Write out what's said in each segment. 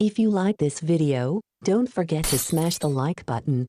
If you like this video, don't forget to smash the like button.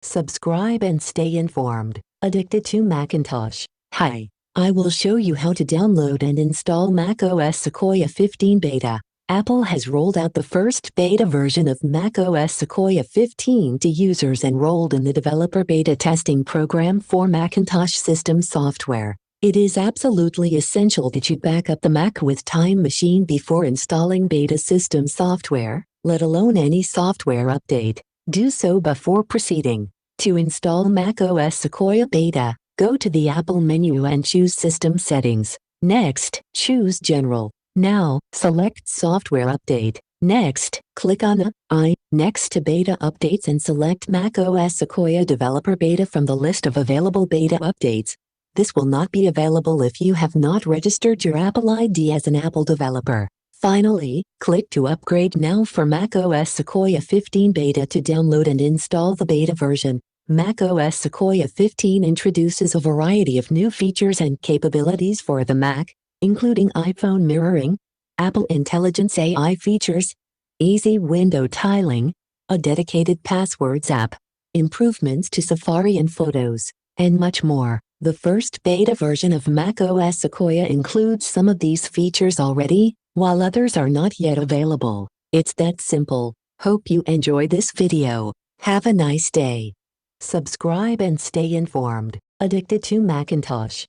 Subscribe and stay informed. Addicted to Macintosh. Hi, I will show you how to download and install macOS Sequoia 15 beta. Apple has rolled out the first beta version of macOS Sequoia 15 to users enrolled in the developer beta testing program for Macintosh system software. It is absolutely essential that you back up the Mac with Time Machine before installing beta system software, let alone any software update. Do so before proceeding. To install macOS Sequoia beta, go to the Apple menu and choose System Settings. Next, choose General. Now, select Software Update. Next, click on I next to Beta Updates and select macOS Sequoia Developer Beta from the list of available beta updates. This will not be available if you have not registered your Apple ID as an Apple developer. Finally, click to Upgrade Now for macOS Sequoia 15 beta to download and install the beta version. macOS Sequoia 15 introduces a variety of new features and capabilities for the Mac, including iPhone mirroring, Apple Intelligence AI features, easy window tiling, a dedicated passwords app, improvements to Safari and Photos, and much more. The first beta version of macOS Sequoia includes some of these features already, while others are not yet available. It's that simple. Hope you enjoy this video. Have a nice day. Subscribe and stay informed. Addicted to Macintosh.